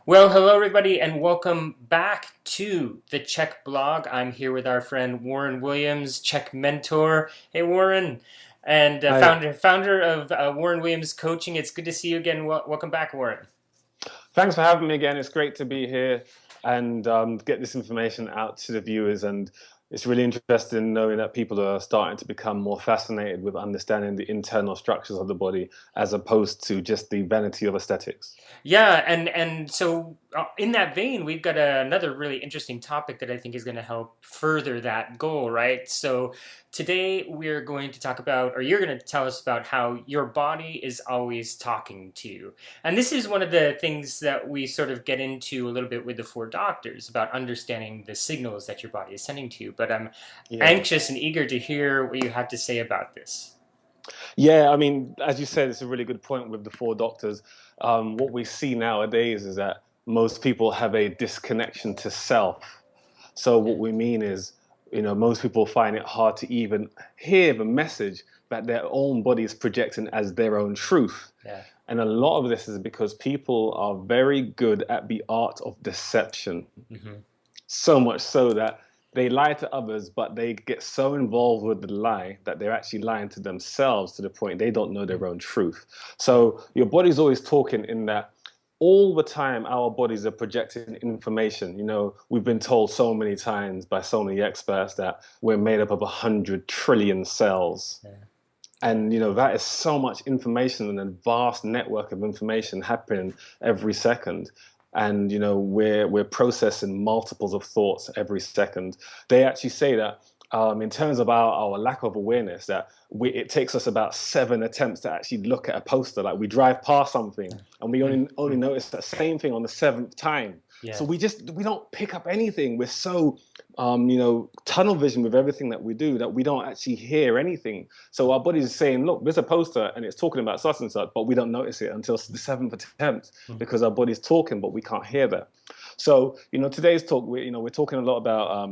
Well, hello everybody, and welcome back to the CHEK blog. I'm here with our friend Warren Williams, CHEK Mentor. Hey, Warren, and Hi. founder of Warren Williams Coaching. It's good to see you again. Welcome back, Warren. Thanks for having me again. It's great to be here and get this information out to the viewers. And it's really interesting knowing that people are starting to become more fascinated with understanding the internal structures of the body as opposed to just the vanity of aesthetics. Yeah, and so in that vein, we've got another really interesting topic that I think is going to help further that goal, right? So today we're going to talk about, or you're going to tell us about how your body is always talking to you. And this is one of the things that we sort of get into a little bit with the four doctors about understanding the signals that your body is sending to you. But I'm Yeah. anxious and eager to hear what you have to say about this. Yeah, I mean, as you said, it's a really good point with the four doctors. What we see nowadays is that most people have a disconnection to self. So Yeah, what we mean is, most people find it hard to even hear the message that their own body is projecting as their own truth. yeah. And a lot of this is because people are very good at the art of deception. Hmm. So much so that they lie to others, but they get so involved with the lie that they're actually lying to themselves to the point they don't know their own truth. Yeah. So your body's always talking in that all the time our bodies are projecting information. We've been told so many times by so many experts that we're made up of 100 trillion cells. Yeah. Yeah. And that is so much information and a vast network of information happening every second. And we're processing multiples of thoughts every second. They actually say that in terms of our lack of awareness, that it takes us about 7 attempts to actually look at a poster. Like we drive past something and we only Mm-hmm. notice that same thing on the seventh time. So Yeah. we don't pick up anything. We're so tunnel vision with everything that we do that we don't actually hear anything. So our body is saying, look, there's a poster and it's talking about such and such, but we don't notice it until the seventh attempt because our body's talking, but we can't hear that. So, today's talk, we're talking a lot about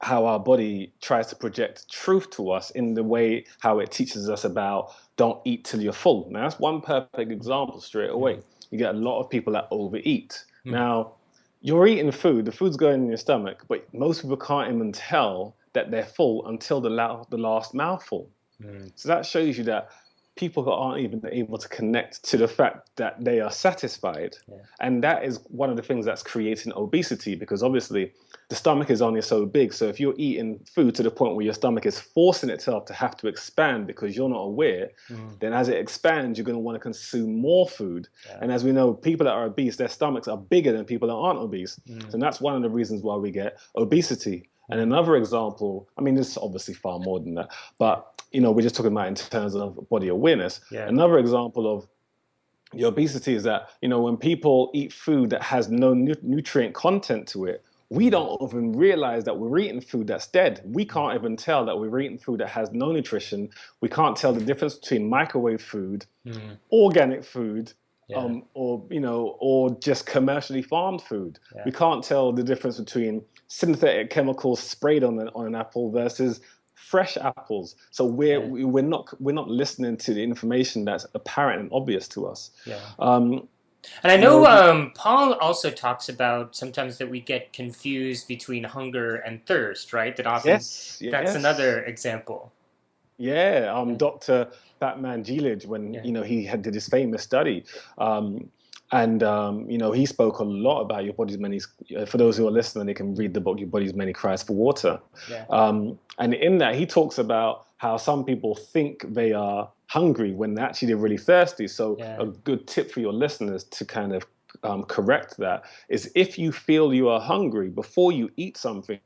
how our body tries to project truth to us in the way how it teaches us about don't eat till you're full. Now, that's one perfect example straight away. You get a lot of people that overeat. Mm-hmm. Now, you're eating food, the food's going in your stomach, but most people can't even tell that they're full until the last mouthful. Mm-hmm. So that shows you that people aren't even able to connect to the fact that they are satisfied. Yeah. And that is one of the things that's creating obesity because obviously the stomach is only so big. So if you're eating food to the point where your stomach is forcing itself to have to expand because you're not aware, Mm-hmm. then as it expands, you're going to want to consume more food. Yeah. And as we know, people that are obese, their stomachs are bigger than people that aren't obese. Mm-hmm. So that's one of the reasons why we get obesity. And Mm-hmm. another example, I mean, there's obviously far more than that, Yeah. but we're just talking about in terms of body awareness. Yeah. Another example of the obesity is that when people eat food that has no nutrient content to it, we Mm-hmm. don't even realize that we're eating food that's dead. We can't even tell that we're eating food that has no nutrition. We can't tell the difference between microwave food, Mm-hmm. organic food, Yeah. or just commercially farmed food. Yeah. We can't tell the difference between synthetic chemicals sprayed on an apple versus fresh apples. So Yeah. we're not listening to the information that's apparent and obvious to us. Yeah. Um, And I you know know, Paul also talks about sometimes that we get confused between hunger and thirst, right? That often yes, that's yes. another example. Yeah, Yeah. Dr. Batman Gilage, when Yeah. he had did his famous study, and he spoke a lot about your body's many. For those who are listening, they can read the book "Your Body's Many Cries for Water," Yeah. and in that he talks about how some people think they are hungry when actually they're really thirsty. So Yeah. a good tip for your listeners to kind of correct that is if you feel you are hungry before you eat something,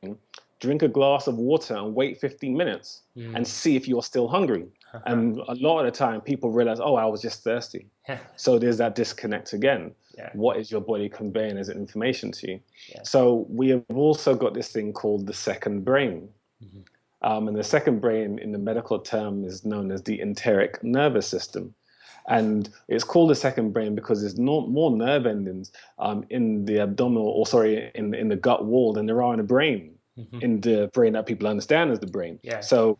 drink a glass of water and wait 15 minutes and Mm. see if you're still hungry. And a lot of the time, people realize, oh, I was just thirsty. Yeah. So there's that disconnect again. Yeah. What is your body conveying as information to you? Yeah. So we have also got this thing called the second brain. Mm-hmm. And the second brain in the medical term is known as the enteric nervous system. And it's called the second brain because there's more nerve endings in the abdominal, or sorry, in the gut wall than there are in the brain, Mm-hmm. in the brain that people understand as the brain. Yeah. So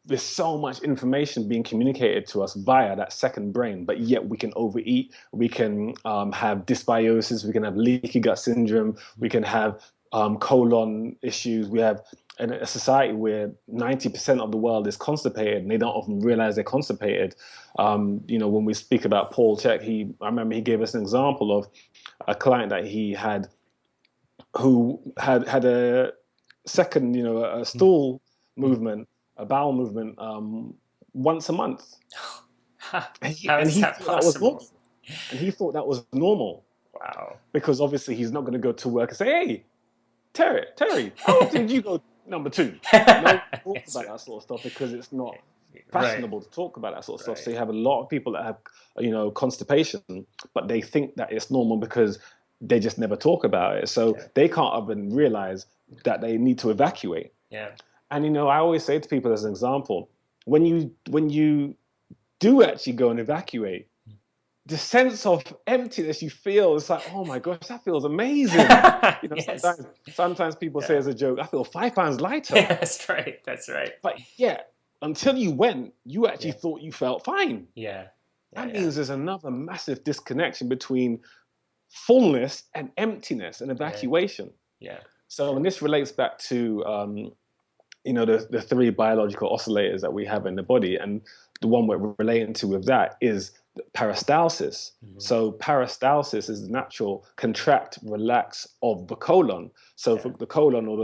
there's so much information being communicated to us via that second brain, but yet we can overeat, we can have dysbiosis, we can have leaky gut syndrome, we can have colon issues. We have a society where 90% of the world is constipated and they don't often realize they're constipated. When we speak about Paul C.H.E.K, I remember he gave us an example of a client that he had who had a second, a stool movement, a bowel movement once a month. And he, How and is he that thought that was possible? normal. And he thought that was normal Wow. because obviously he's not going to go to work and say, "Hey, Terry, how often did you go number two?" No one talks It's about that sort of stuff because it's not right, fashionable to talk about that sort of stuff. right. So you have a lot of people that have, constipation, but they think that it's normal because they just never talk about it. So Yeah, they can't even realize that they need to evacuate. yeah, And I always say to people as an example, when you do actually go and evacuate, the sense of emptiness you feel is like, oh my gosh, that feels amazing. yes, Sometimes people say yeah. as a joke, I feel 5 pounds lighter. That's right. That's right. But yeah, until you went, you actually Yeah, thought you felt fine. yeah, yeah, That yeah, means there's another massive disconnection between fullness and emptiness and yeah, evacuation. yeah, So, and this relates back to the three biological oscillators that we have in the body, and the one we're relating to with that is peristalsis. hmm, So peristalsis is the natural contract, relax of the colon. So yeah, for the colon, or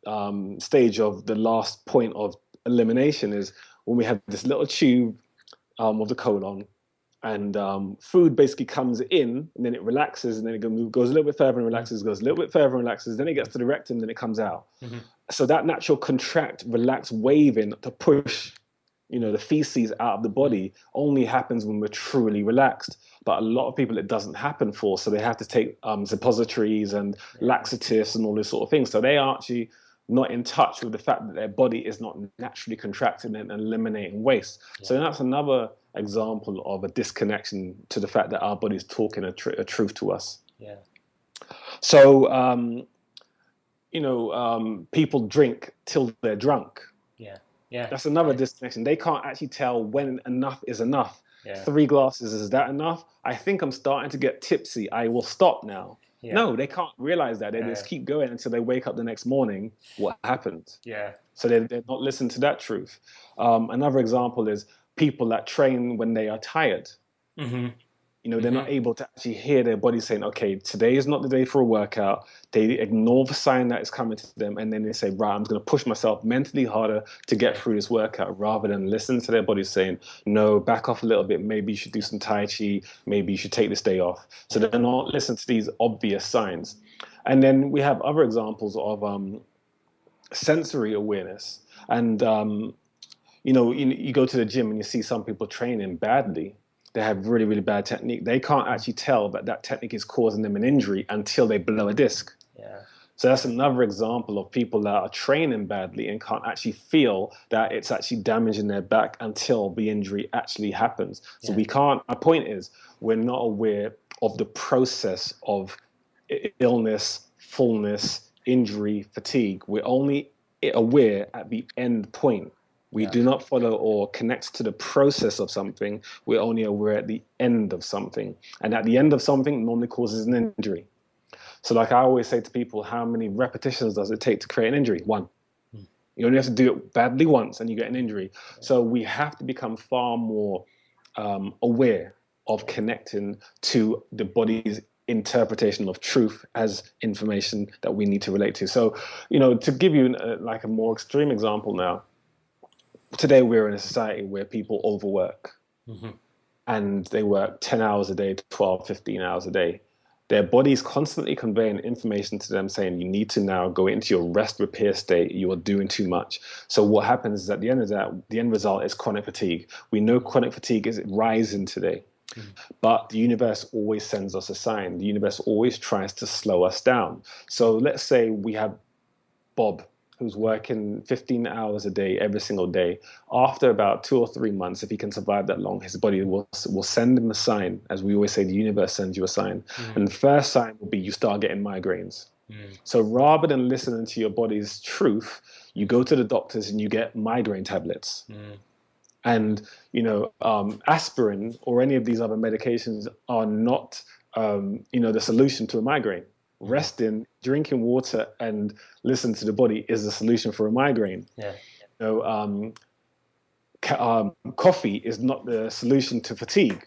the stage of the last point of elimination, is when we have this little tube of the colon, and food basically comes in, and then it relaxes, and then it goes a little bit further and relaxes, goes a little bit further and relaxes, then it gets to the rectum, then it comes out. hmm, So that natural contract, relax, waving to push, the feces out of the body only happens when we're truly relaxed. But a lot of people it doesn't happen for, so they have to take suppositories and yeah, laxatives and all this sort of things. So they are actually not in touch with the fact that their body is not naturally contracting and eliminating waste. yeah, So that's another example of a disconnection to the fact that our body's talking a truth to us. yeah, So people drink till they're drunk. yeah, yeah, That's another yeah, disconnection. They can't actually tell when enough is enough. yeah, 3 glasses, is that enough? I think I'm starting to get tipsy. I will stop now. yeah, No, they can't realize that. They yeah, just keep going until they wake up the next morning. What happened? yeah, So they're not listening to that truth. Another example is people that train when they are tired. hmm, They're hmm, not able to actually hear their body saying, okay, today is not the day for a workout. They ignore the sign that is coming to them, and then they say, right, I'm going to push myself mentally harder to get yeah, through this workout, rather than listen to their body saying, no, back off a little bit. Maybe you should do some Tai Chi. Maybe you should take this day off. So yeah, they're not listening to these obvious signs. And then we have other examples of sensory awareness. And you go to the gym and you see some people training badly. They have really, really bad technique. They can't actually tell that that technique is causing them an injury until they blow a disc. yeah, So that's another example of people that are training badly and can't actually feel that it's actually damaging their back until the injury actually happens. So yeah, we can't, my point is, we're not aware of the process of illness, fullness, injury, fatigue. We're only aware at the end point. We yeah, do not follow or connect to the process of something. We're only aware at the end of something. And at the end of something normally causes an injury. So, like I always say to people, how many repetitions does it take to create an injury? One. mm, You only have to do it badly once and you get an injury. yeah, So, we have to become far more aware of yeah, connecting to the body's interpretation of truth as information that we need to relate to. So, to give you like a more extreme example now, today we're in a society where people overwork hmm, and they work 10 hours a day, 12, 15 hours a day. Their body's constantly conveying information to them saying, you need to now go into your rest repair state. You are doing too much. So what happens is at the end of that, the end result is chronic fatigue. We know chronic fatigue is rising today, hmm, but the universe always sends us a sign. The universe always tries to slow us down. So let's say we have Bob, who's working 15 hours a day every single day. After about 2 or 3 months, if he can survive that long, his body will send him a sign. As we always say, the universe sends you a sign. hmm, And the first sign will be you start getting migraines. Mm. So rather than listening to your body's truth, you go to the doctors and you get migraine tablets. Mm. And aspirin or any of these other medications are not the solution to a migraine. Mm. Resting, drinking water, and listen to the body is the solution for a migraine. Yeah. You know, coffee is not the solution to fatigue.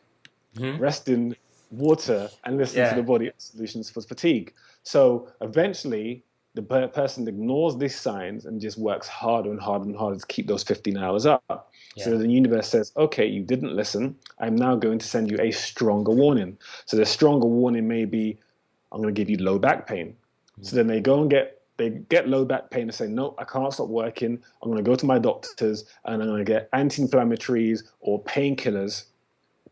Mm. Resting, water, and listening to the Yeah. body are solutions for fatigue. So eventually, the person ignores these signs and just works harder and harder and harder to keep those 15 hours up. Yeah. So the universe says, okay, you didn't listen. I'm now going to send you a stronger warning. So the stronger warning may be, I'm going to give you low back pain. Mm. So then they get low back pain and say, no, I can't stop working. I'm going to go to my doctors and I'm going to get anti-inflammatories or painkillers.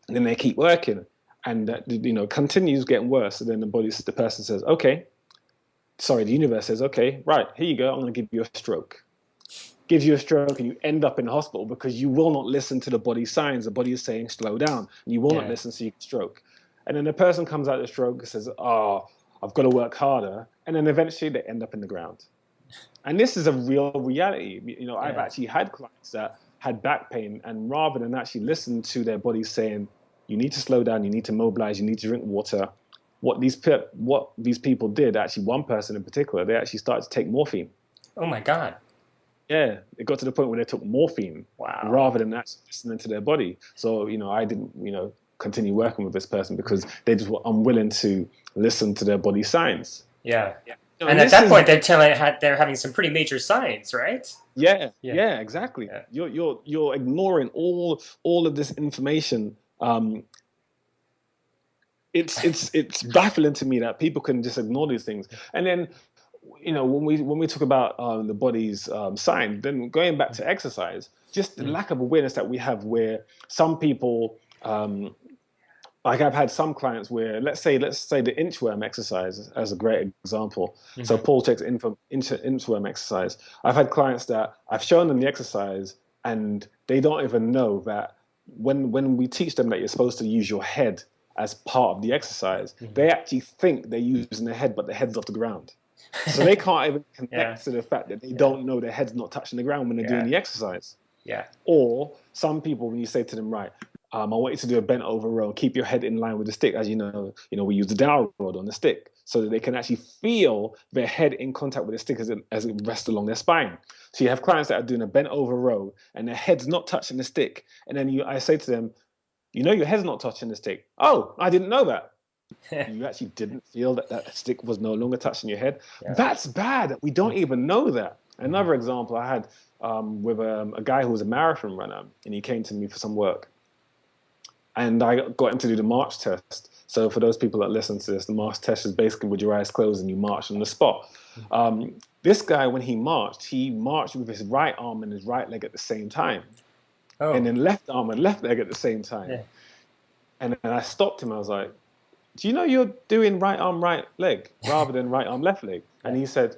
And then they keep working, and that continues getting worse. And then the person says, okay, sorry, the universe says, okay, right, here you go. I'm going to give you a stroke. Gives you a stroke, and you end up in the hospital because you will not listen to the body's signs. The body is saying slow down, and you will not Yeah. listen, so you stroke. And then the person comes out of the stroke and says, oh, I've got to work harder, and then eventually they end up in the ground. And this is a real reality. I've Yeah. actually had clients that had back pain, and rather than actually listen to their body saying, you need to slow down, you need to mobilize, you need to drink water, what these people did, actually one person in particular, they actually started to take morphine. Oh my God. Yeah, it got to the point where they took morphine Wow. rather than actually listening to their body. So, I didn't, continue working with this person because they just were unwilling to listen to their body signs. Yeah. And And at this that is point, they're having some pretty major signs, right? Yeah, Yeah. yeah, exactly. Yeah. You're ignoring all of this information. It's baffling to me that people can just ignore these things. And then, when we talk about the body's sign, then going back to exercise, just the Mm. lack of awareness that we have, where some people, like I've had some clients where let's say the inchworm exercise as a great example. So Hmm. Paul checks inchworm exercise. I've had clients that I've shown them the exercise and they don't even know that when we teach them that you're supposed to use your head as part of the exercise, Hmm. they actually think they're using their head, but their head's off the ground. So they can't even Yeah. connect to the fact that they Yeah. don't know their head's not touching the ground when they're doing Yeah. the exercise. Yeah. Or some people, when you say to them, right, I want you to do a bent over row, keep your head in line with the stick, as we use the dowel rod on the stick, so that they can actually feel their head in contact with the stick as it rests along their spine. So you have clients that are doing a bent over row, and their head's not touching the stick, and then I say to them, your head's not touching the stick. Oh, I didn't know that. You actually didn't feel that stick was no longer touching your head. Yeah. That's bad. We don't even know that. Hmm. Another example I had with a guy who was a marathon runner, and he came to me for some work, and I got him to do the march test. So for those people that listen to this, the march test is basically with your eyes closed and you march on the spot. This guy, when he marched with his right arm and his right leg at the same time, and Oh. then left arm and left leg at the same time. Yeah. And then I stopped him. I was like, do you know you're doing right arm, right leg rather than right arm, left leg? And Yeah. he said,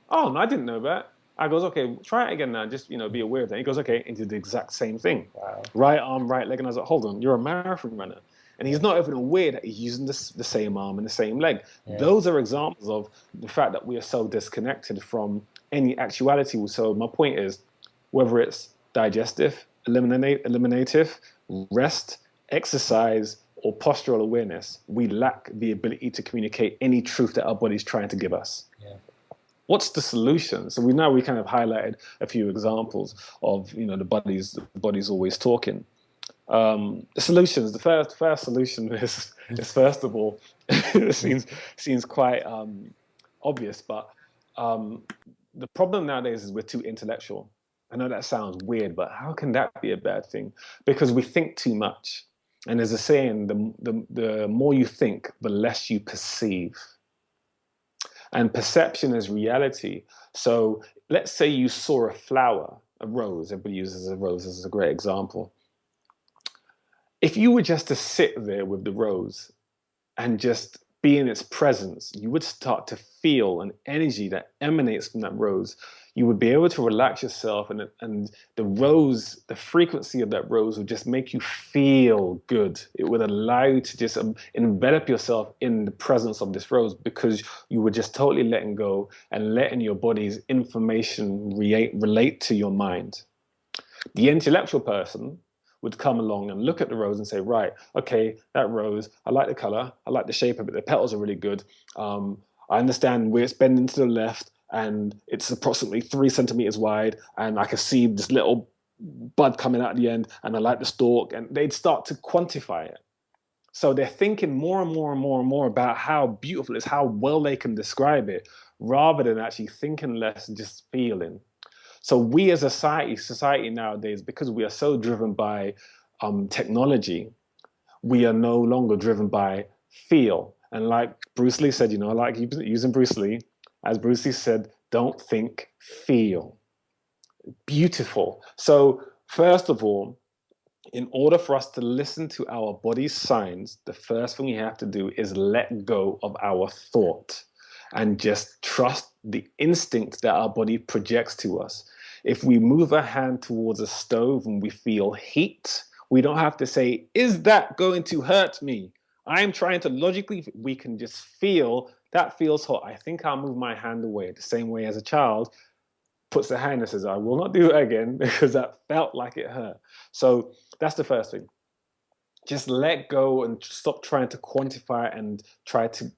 oh, no, I didn't know that. I goes, okay, try it again now. Just, be aware of that. He goes, okay, and did the exact same thing. Wow. Right arm, right leg. And I was like, hold on, you're a marathon runner. And Yeah. he's not even aware that he's using the same arm and the same leg. Yeah. Those are examples of the fact that we are so disconnected from any actuality. So my point is, whether it's digestive, eliminative, rest, exercise, or postural awareness, we lack the ability to communicate any truth that our body's trying to give us. Yeah. What's the solution? So we kind of highlighted a few examples of the body's always talking. The solutions. The first solution is first of all, it seems quite obvious, but the problem nowadays is we're too intellectual. I know that sounds weird, but how can that be a bad thing? Because we think too much. And there's a saying: the more you think, the less you perceive. And perception is reality. So let's say you saw a flower, a rose. Everybody uses a rose as a great example. If you were just to sit there with the rose and just be in its presence, you would start to feel an energy that emanates from that rose. You would be able to relax yourself, and the rose, the frequency of that rose would just make you feel good. It would allow you to just envelop yourself in the presence of this rose, because you were just totally letting go and letting your body's information relate to your mind. The intellectual person would come along and look at the rose and say, right, okay, that rose, I like the color, I like the shape of it, the petals are really good. I understand where it's bending to the left, and it's approximately 3 centimeters wide, and I can see this little bud coming out at the end, and I like the stalk, and they'd start to quantify it. So they're thinking more and more and more and more about how beautiful it is, how well they can describe it, rather than actually thinking less and just feeling. So we as a society nowadays, because we are so driven by technology, we are no longer driven by feel. And like Bruce Lee said, I like using Bruce Lee. As Bruce Lee said, don't think, feel. Beautiful. So first of all, in order for us to listen to our body's signs, the first thing you have to do is let go of our thought and just trust the instinct that our body projects to us. If we move a hand towards a stove and we feel heat, we don't have to say, is that going to hurt me? I'm trying to logically, we can just feel that feels hot. I think I'll move my hand away. The same way as a child puts their hand and says, I will not do it again because that felt like it hurt. So that's the first thing. Just let go and stop trying to quantify and try to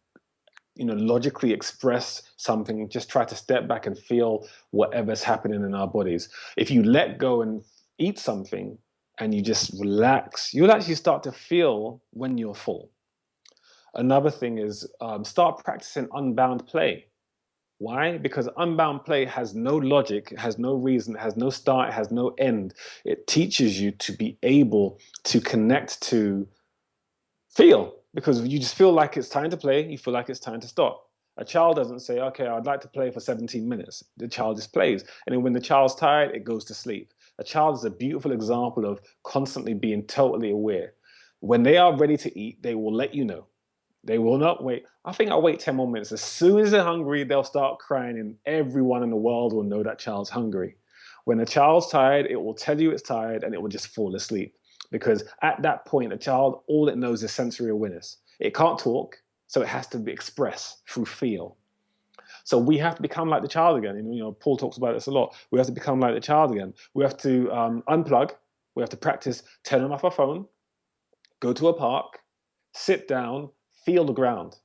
logically express something. Just try to step back and feel whatever's happening in our bodies. If you let go and eat something and you just relax, you'll actually start to feel when you're full. Another thing is start practicing unbound play. Why? Because unbound play has no logic, it has no reason, it has no start, it has no end. It teaches you to be able to connect to feel, because you just feel like it's time to play, you feel like it's time to stop. A child doesn't say, okay, I'd like to play for 17 minutes. The child just plays. And then when the child's tired, it goes to sleep. A child is a beautiful example of constantly being totally aware. When they are ready to eat, they will let you know. They will not wait. I think I'll wait 10 more minutes. As soon as they're hungry, they'll start crying, and everyone in the world will know that child's hungry. When a child's tired, it will tell you it's tired and it will just fall asleep. Because at that point, a child, all it knows is sensory awareness. It can't talk, so it has to be expressed through feel. So we have to become like the child again. Paul talks about this a lot. We have to become like the child again. We have to unplug. We have to practice turning off our phone, go to a park, sit down, feel the ground.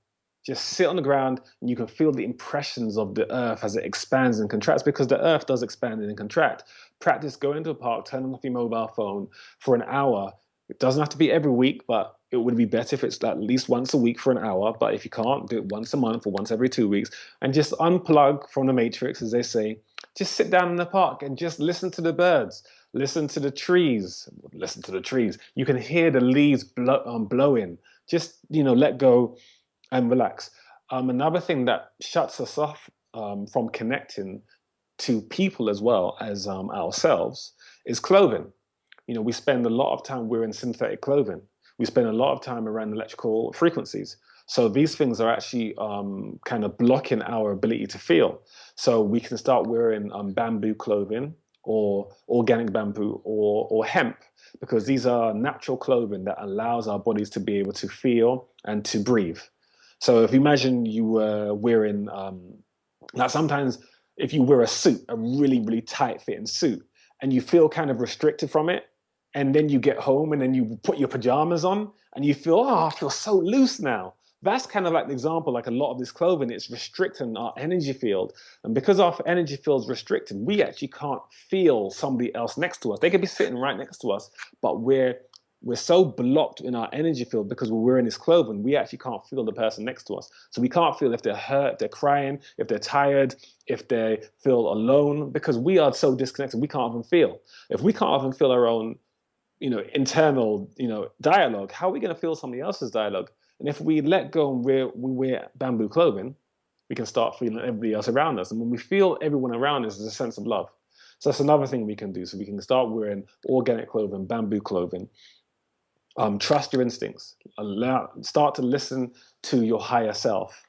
Just sit on the ground and you can feel the impressions of the earth as it expands and contracts, because the earth does expand and contract. Practice going to a park, turning off your mobile phone for an hour. It doesn't have to be every week, but it would be better if it's at least once a week for an hour. But if you can't, do it once a month or once every 2 weeks, and just unplug from the matrix, as they say. Just sit down in the park and just listen to the birds. Listen to the trees. Listen to the trees. You can hear the leaves blowing. Just let go and relax. Another thing that shuts us off from connecting to people as well as ourselves is clothing. We spend a lot of time wearing synthetic clothing. We spend a lot of time around electrical frequencies. So these things are actually kind of blocking our ability to feel. So we can start wearing bamboo clothing, or organic bamboo, or hemp, because these are natural clothing that allows our bodies to be able to feel and to breathe. So if you imagine you were wearing, like sometimes if you wear a suit, a really, really tight fitting suit, and you feel kind of restricted from it, and then you get home and then you put your pajamas on and you feel, oh, I feel so loose now. That's kind of like the example, like a lot of this clothing, it's restricting our energy field. And because our energy field is restricted, we actually can't feel somebody else next to us. They could be sitting right next to us, but we're so blocked in our energy field because we're wearing this clothing, we actually can't feel the person next to us. So we can't feel if they're hurt, if they're crying, if they're tired, if they feel alone, because we are so disconnected, we can't even feel. If we can't even feel our own internal, dialogue, how are we going to feel somebody else's dialogue? And if we let go and we wear bamboo clothing, we can start feeling everybody else around us. And when we feel everyone around us, there's a sense of love. So that's another thing we can do. So we can start wearing organic clothing, bamboo clothing. Trust your instincts. Start to listen to your higher self.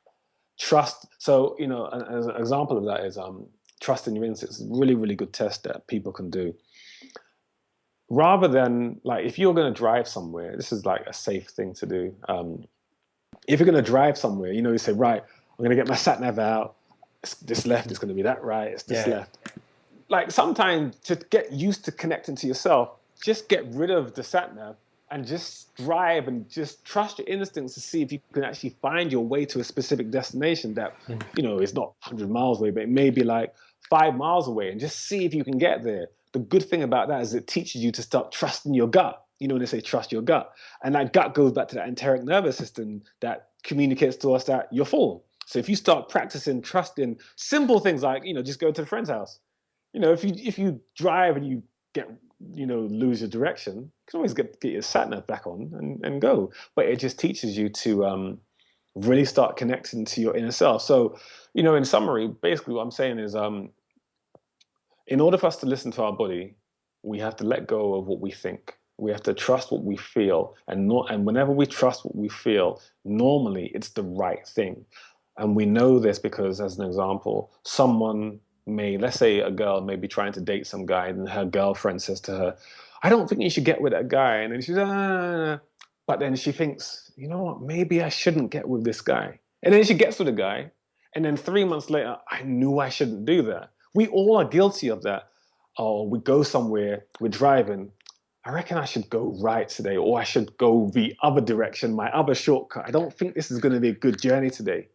Trust. So, an example of that is trust in your instincts. Really, really good test that people can do. Rather than, like, if you're going to drive somewhere, this is like a safe thing to do. If you're going to drive somewhere, you say, right, I'm going to get my sat nav out. It's this left, it's going to be that right, it's this Yeah. left. Like, sometimes to get used to connecting to yourself, just get rid of the sat nav and just drive and just trust your instincts to see if you can actually find your way to a specific destination that, is not 100 miles away, but it may be like 5 miles away, and just see if you can get there. The good thing about that is it teaches you to start trusting your gut. When they say trust your gut, and that gut goes back to that enteric nervous system that communicates to us that you're full. So if you start practicing trusting simple things like, just go to a friend's house. If you drive and you get, lose your direction, you can always get your sat nav back on and go. But it just teaches you to really start connecting to your inner self. So, in summary, basically what I'm saying is, in order for us to listen to our body, we have to let go of what we think. We have to trust what we feel, and whenever we trust what we feel, normally it's the right thing. And we know this because, as an example, let's say a girl may be trying to date some guy, and her girlfriend says to her, "I don't think you should get with that guy." And then she's, ah. But then she thinks, you know what, maybe I shouldn't get with this guy. And then she gets with a guy, and then 3 months later, I knew I shouldn't do that. We all are guilty of that. Oh, we go somewhere, we're driving. I reckon I should go right today, or I should go the other direction, my other shortcut. I don't think this is going to be a good journey today.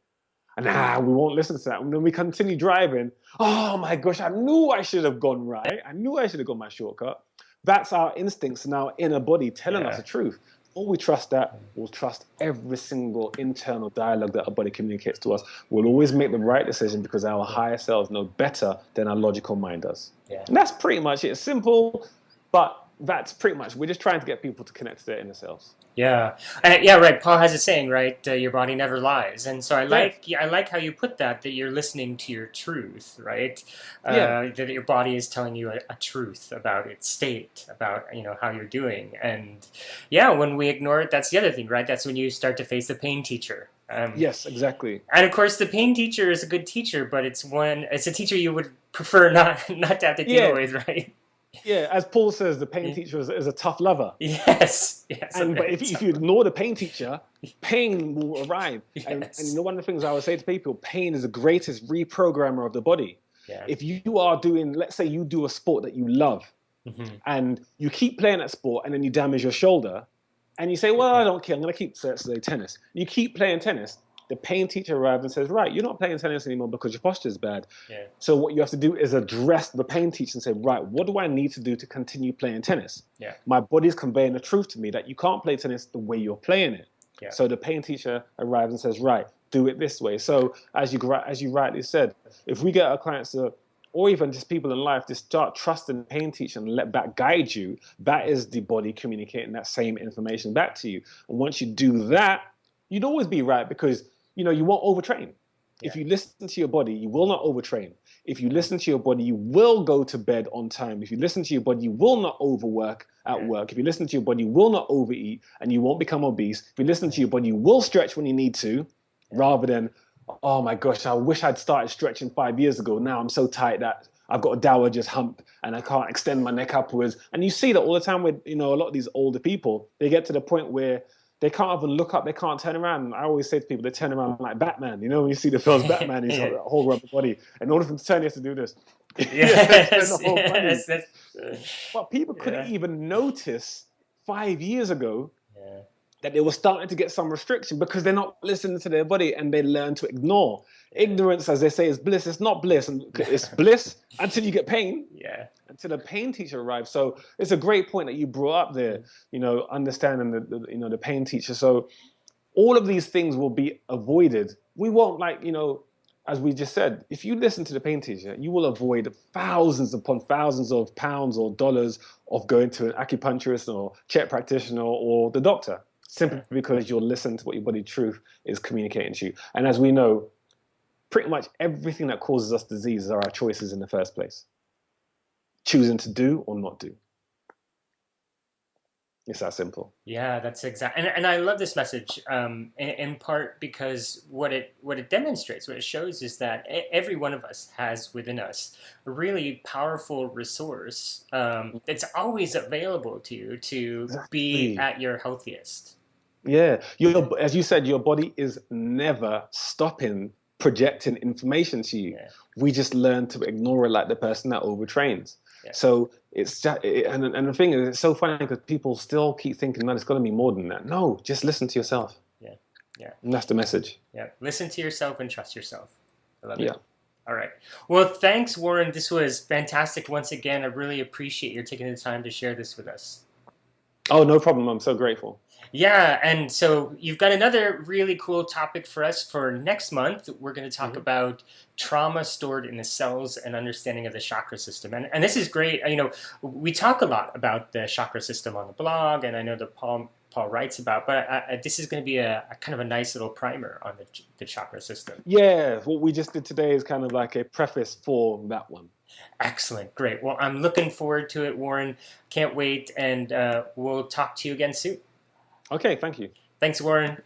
And we won't listen to that. And then we continue driving. Oh my gosh, I knew I should have gone right. I knew I should have gone my shortcut. That's our instincts and our inner body telling us Yeah. the truth. Before we trust that, we'll trust every single internal dialogue that our body communicates to us. We'll always make the right decision because our higher selves know better than our logical mind does. Yeah. And that's pretty much it. Simple, but that's pretty much, we're just trying to get people to connect to their inner selves. Yeah, yeah, right. Paul has a saying, right? Your body never lies, and so Yes. I like how you put that. That you're listening to your truth, right? Yeah. That your body is telling you a truth about its state, about how you're doing, and yeah, when we ignore it, that's the other thing, right? That's when you start to face the pain teacher. Yes, exactly. And of course, the pain teacher is a good teacher, but it's a teacher you would prefer not to have to deal Yeah. with, right? Yeah, as Paul says, the pain teacher is a tough lover. Yes, yes, a But very if tough you one. ignore the pain teacher, pain will arrive. And Yes. one of the things I would say to people, pain is the greatest reprogrammer of the body. Yeah. If you are doing, let's say you do a sport that you love, Hmm. and you keep playing that sport and then you damage your shoulder, and you say, well, I Yeah. don't care, I'm going to keep, let's say, tennis. You keep playing tennis. The pain teacher arrives and says, right, you're not playing tennis anymore because your posture is bad. Yeah. So what you have to do is address the pain teacher and say, right, what do I need to do to continue playing tennis? Yeah. My body's conveying the truth to me that you can't play tennis the way you're playing it. Yeah. So the pain teacher arrives and says, right, do it this way. So as you rightly said, if we get our clients to, or even just people in life, to start trusting the pain teacher and let that guide you, that is the body communicating that same information back to you. And once you do that, you'd always be right because you won't overtrain. Yeah. If you listen to your body, you will not overtrain. If you listen to your body, you will go to bed on time. If you listen to your body, you will not overwork at Yeah. work. If you listen to your body, you will not overeat and you won't become obese. If you listen Yeah. to your body, you will stretch when you need to, Yeah. rather than, oh my gosh, I wish I'd started stretching 5 years ago. Now I'm so tight that I've got a dowager's hump and I can't extend my neck upwards. And you see that all the time with, a lot of these older people. They get to the point where they can't even look up, they can't turn around. I always say to people, they turn around like Batman. When you see the films Batman, he's got Yeah. that whole rubber body. In order for him to turn, he has to do this. Yeah, turn the Yes. whole body. Yes. That's, But people couldn't yeah. even notice 5 years ago Yeah. that they were starting to get some restriction because they're not listening to their body and they learn to ignore. Yeah. Ignorance, as they say, is bliss. It's not bliss. And it's bliss until you get pain, Yeah. until the pain teacher arrives. So it's a great point that you brought up there, understanding the pain teacher. So all of these things will be avoided. We won't, as we just said, if you listen to the pain teacher, you will avoid thousands upon thousands of pounds or dollars of going to an acupuncturist or CHEK practitioner or the doctor, simply Yeah. because you'll listen to what your body truth is communicating to you. And as we know, pretty much everything that causes us diseases are our choices in the first place. Choosing to do or not do. It's that simple. Yeah, that's exact, and I love this message in part because what it demonstrates, what it shows is that every one of us has within us a really powerful resource that's always available to you to be Exactly. at your healthiest. Yeah, as you said, your body is never stopping projecting information to you. Yeah, We just learn to ignore it, like the person that overtrains. yeah, So it's just, and the thing is, it's so funny because people still keep thinking, man, it's got to be more than that. No, just listen to yourself, yeah, yeah, and that's the message. yeah. Listen to yourself and trust yourself. I love it. Yeah. All right. Well, thanks, Warren. This was fantastic once again. I really appreciate your taking the time to share this with us. Oh, no problem. I'm so grateful. Yeah, and so you've got another really cool topic for us for next month. We're going to talk Hmm. about trauma stored in the cells and understanding of the chakra system. And this is great. We talk a lot about the chakra system on the blog, and I know that Paul writes about, but this is going to be a kind of a nice little primer on the chakra system. Yeah, what we just did today is kind of like a preface for that one. Excellent. Great. Well, I'm looking forward to it, Warren. Can't wait, and we'll talk to you again soon. Okay, thank you. Thanks, Warren.